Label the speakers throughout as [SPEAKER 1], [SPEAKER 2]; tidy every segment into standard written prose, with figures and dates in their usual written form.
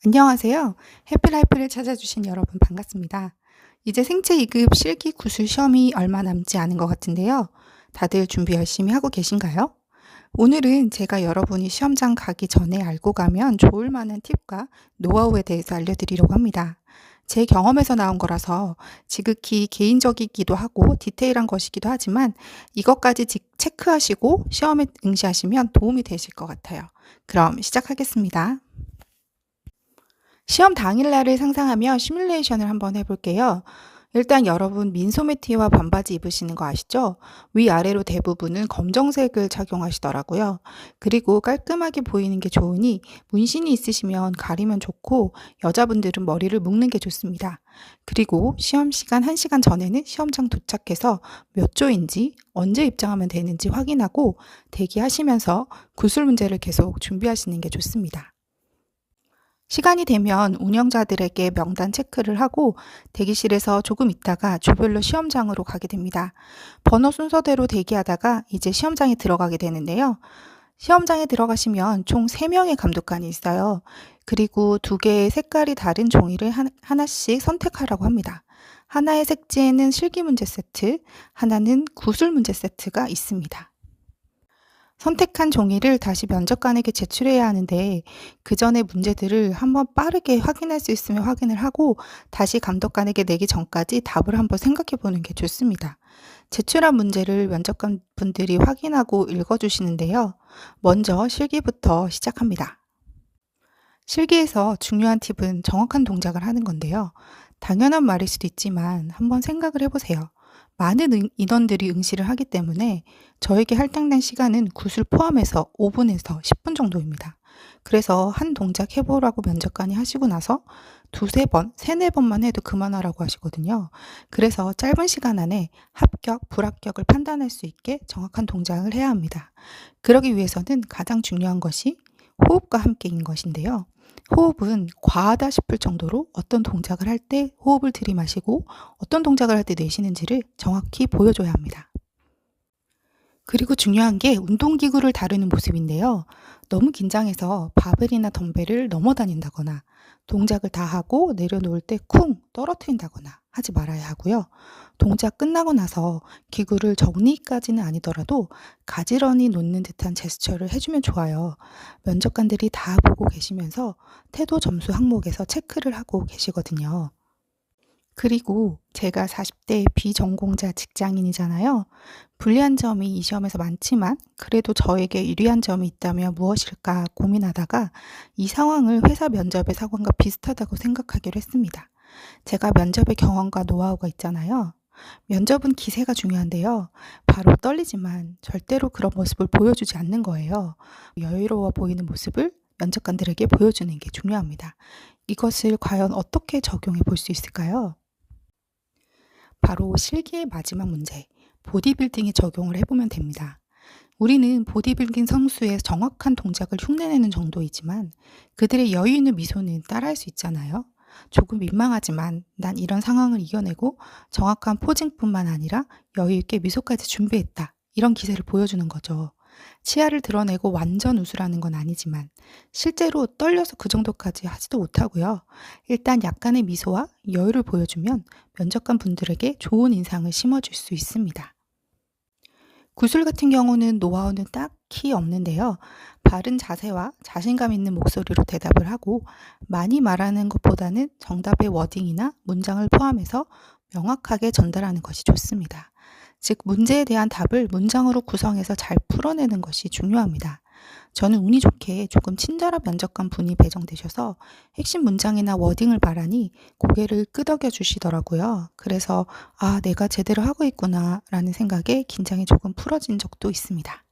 [SPEAKER 1] 안녕하세요. 해피라이프를 찾아주신 여러분 반갑습니다. 이제 생체 2급 실기 구술 시험이 얼마 남지 않은 것 같은데요. 다들 준비 열심히 하고 계신가요? 오늘은 제가 여러분이 시험장 가기 전에 알고 가면 좋을 만한 팁과 노하우에 대해서 알려드리려고 합니다. 제 경험에서 나온 거라서 지극히 개인적이기도 하고 디테일한 것이기도 하지만 이것까지 체크하시고 시험에 응시하시면 도움이 되실 것 같아요. 그럼 시작하겠습니다. 시험 당일날을 상상하며 시뮬레이션을 한번 해볼게요. 일단 여러분 민소매티와 반바지 입으시는 거 아시죠? 위아래로 대부분은 검정색을 착용하시더라고요. 그리고 깔끔하게 보이는 게 좋으니 문신이 있으시면 가리면 좋고 여자분들은 머리를 묶는 게 좋습니다. 그리고 시험 시간 1시간 전에는 시험장 도착해서 몇 조인지 언제 입장하면 되는지 확인하고 대기하시면서 구술 문제를 계속 준비하시는 게 좋습니다. 시간이 되면 운영자들에게 명단 체크를 하고 대기실에서 조금 있다가 조별로 시험장으로 가게 됩니다. 번호 순서대로 대기하다가 이제 시험장에 들어가게 되는데요. 시험장에 들어가시면 총 3명의 감독관이 있어요. 그리고 2개의 색깔이 다른 종이를 하나씩 선택하라고 합니다. 하나의 색지에는 실기 문제 세트, 하나는 구술 문제 세트가 있습니다. 선택한 종이를 다시 면접관에게 제출해야 하는데 그 전에 문제들을 한번 빠르게 확인할 수 있으면 확인을 하고 다시 감독관에게 내기 전까지 답을 한번 생각해 보는 게 좋습니다. 제출한 문제를 면접관 분들이 확인하고 읽어주시는데요. 먼저 실기부터 시작합니다. 실기에서 중요한 팁은 정확한 동작을 하는 건데요. 당연한 말일 수도 있지만 한번 생각을 해보세요. 많은 인원들이 응시를 하기 때문에 저에게 할당된 시간은 구술 포함해서 5분에서 10분 정도입니다. 그래서 한 동작 해보라고 면접관이 하시고 나서 두세 번, 세네 번만 해도 그만하라고 하시거든요. 그래서 짧은 시간 안에 합격, 불합격을 판단할 수 있게 정확한 동작을 해야 합니다. 그러기 위해서는 가장 중요한 것이 호흡과 함께인 것인데요. 호흡은 과하다 싶을 정도로 어떤 동작을 할 때 호흡을 들이마시고 어떤 동작을 할 때 내쉬는지를 정확히 보여줘야 합니다. 그리고 중요한 게 운동기구를 다루는 모습인데요. 너무 긴장해서 바벨이나 덤벨을 넘어다닌다거나 동작을 다 하고 내려놓을 때 쿵 떨어뜨린다거나 하지 말아야 하고요. 동작 끝나고 나서 기구를 정리까지는 아니더라도 가지런히 놓는 듯한 제스처를 해주면 좋아요. 면접관들이 다 보고 계시면서 태도 점수 항목에서 체크를 하고 계시거든요. 그리고 제가 40대 비전공자 직장인이잖아요. 불리한 점이 이 시험에서 많지만 그래도 저에게 유리한 점이 있다면 무엇일까 고민하다가 이 상황을 회사 면접의 상황과 비슷하다고 생각하기로 했습니다. 제가 면접의 경험과 노하우가 있잖아요. 면접은 기세가 중요한데요. 바로 떨리지만 절대로 그런 모습을 보여주지 않는 거예요. 여유로워 보이는 모습을 면접관들에게 보여주는 게 중요합니다. 이것을 과연 어떻게 적용해 볼 수 있을까요? 바로 실기의 마지막 문제, 보디빌딩에 적용을 해보면 됩니다. 우리는 보디빌딩 선수의 정확한 동작을 흉내내는 정도이지만 그들의 여유 있는 미소는 따라할 수 있잖아요. 조금 민망하지만 난 이런 상황을 이겨내고 정확한 포징뿐만 아니라 여유 있게 미소까지 준비했다. 이런 기세를 보여주는 거죠. 치아를 드러내고 완전 웃으라는 건 아니지만 실제로 떨려서 그 정도까지 하지도 못하고요. 일단 약간의 미소와 여유를 보여주면 면접관 분들에게 좋은 인상을 심어줄 수 있습니다. 구술 같은 경우는 노하우는 딱히 없는데요. 바른 자세와 자신감 있는 목소리로 대답을 하고 많이 말하는 것보다는 정답의 워딩이나 문장을 포함해서 명확하게 전달하는 것이 좋습니다. 즉, 문제에 대한 답을 문장으로 구성해서 잘 풀어내는 것이 중요합니다. 저는 운이 좋게 조금 친절한 면접관 분이 배정되셔서 핵심 문장이나 워딩을 말하니 고개를 끄덕여 주시더라고요. 그래서 내가 제대로 하고 있구나 라는 생각에 긴장이 조금 풀어진 적도 있습니다.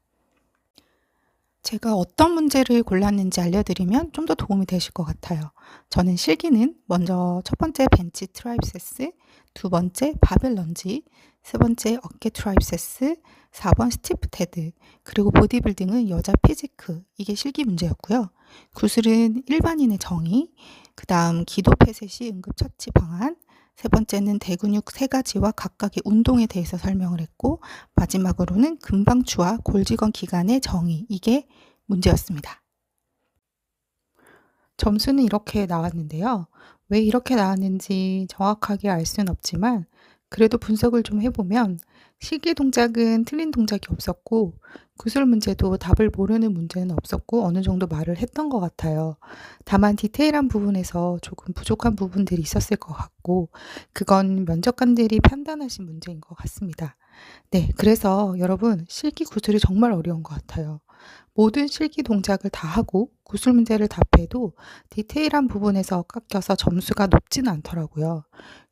[SPEAKER 1] 제가 어떤 문제를 골랐는지 알려드리면 좀 더 도움이 되실 것 같아요. 저는 실기는 먼저 첫 번째 벤치 트라이셉스, 두 번째 바벨 런지, 세 번째 어깨 트라이셉스, 4번 스티프 테드, 그리고 보디빌딩은 여자 피지크, 이게 실기 문제였고요. 구술은 일반인의 정의, 그 다음 기도 폐쇄시 응급처치 방안, 세 번째는 대근육 3가지와 각각의 운동에 대해서 설명을 했고 마지막으로는 금방추와 골직원 기간의 정의, 이게 문제였습니다. 점수는 이렇게 나왔는데요. 왜 이렇게 나왔는지 정확하게 알 수는 없지만 그래도 분석을 좀 해보면 실기 동작은 틀린 동작이 없었고 구술 문제도 답을 모르는 문제는 없었고 어느 정도 말을 했던 것 같아요. 다만 디테일한 부분에서 조금 부족한 부분들이 있었을 것 같고 그건 면접관들이 판단하신 문제인 것 같습니다. 네, 그래서 여러분 실기 구술이 정말 어려운 것 같아요. 모든 실기 동작을 다 하고 구술 문제를 답해도 디테일한 부분에서 깎여서 점수가 높지는 않더라고요.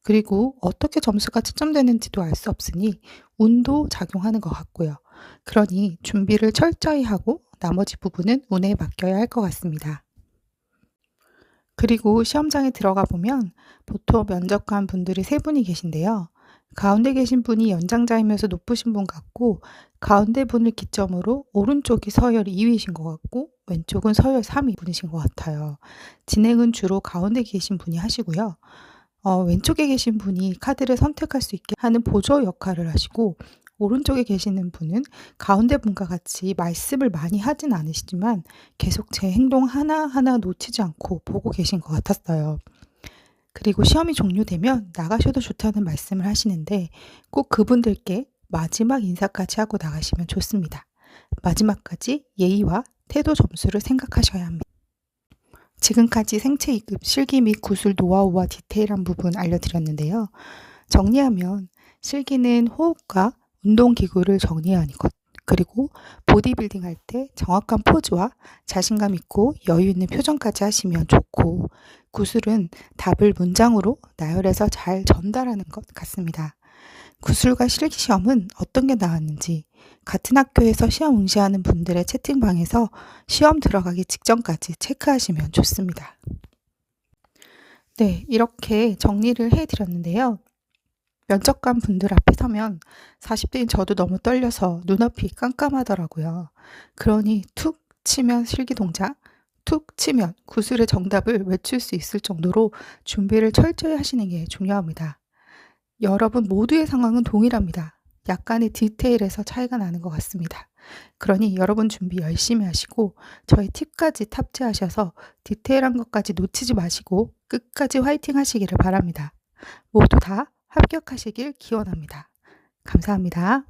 [SPEAKER 1] 그리고 어떻게 점수가 채점되는지도 알 수 없으니 운도 작용하는 것 같고요. 그러니 준비를 철저히 하고 나머지 부분은 운에 맡겨야 할 것 같습니다. 그리고 시험장에 들어가 보면 보통 면접관 분들이 세 분이 계신데요. 가운데 계신 분이 연장자이면서 높으신 분 같고 가운데 분을 기점으로 오른쪽이 서열 2위이신 것 같고 왼쪽은 서열 3위 분이신 것 같아요. 진행은 주로 가운데 계신 분이 하시고요. 왼쪽에 계신 분이 카드를 선택할 수 있게 하는 보조 역할을 하시고 오른쪽에 계시는 분은 가운데 분과 같이 말씀을 많이 하진 않으시지만 계속 제 행동 하나하나 놓치지 않고 보고 계신 것 같았어요. 그리고 시험이 종료되면 나가셔도 좋다는 말씀을 하시는데 꼭 그분들께 마지막 인사까지 하고 나가시면 좋습니다. 마지막까지 예의와 태도 점수를 생각하셔야 합니다. 지금까지 생체 2급 실기 및 구술 노하우와 디테일한 부분 알려드렸는데요. 정리하면 실기는 호흡과 운동기구를 정리하는 것, 그리고 보디빌딩 할 때 정확한 포즈와 자신감 있고 여유 있는 표정까지 하시면 좋고, 구술은 답을 문장으로 나열해서 잘 전달하는 것 같습니다. 구술과 실기 시험은 어떤 게 나왔는지 같은 학교에서 시험 응시하는 분들의 채팅방에서 시험 들어가기 직전까지 체크하시면 좋습니다. 네, 이렇게 정리를 해드렸는데요. 면접관 분들 앞에 서면 40대인 저도 너무 떨려서 눈앞이 깜깜하더라고요. 그러니 툭 치면 실기 동작, 툭 치면 구술의 정답을 외칠 수 있을 정도로 준비를 철저히 하시는 게 중요합니다. 여러분 모두의 상황은 동일합니다. 약간의 디테일에서 차이가 나는 것 같습니다. 그러니 여러분 준비 열심히 하시고 저희 팁까지 탑재하셔서 디테일한 것까지 놓치지 마시고 끝까지 화이팅 하시기를 바랍니다. 모두 다 합격하시길 기원합니다. 감사합니다.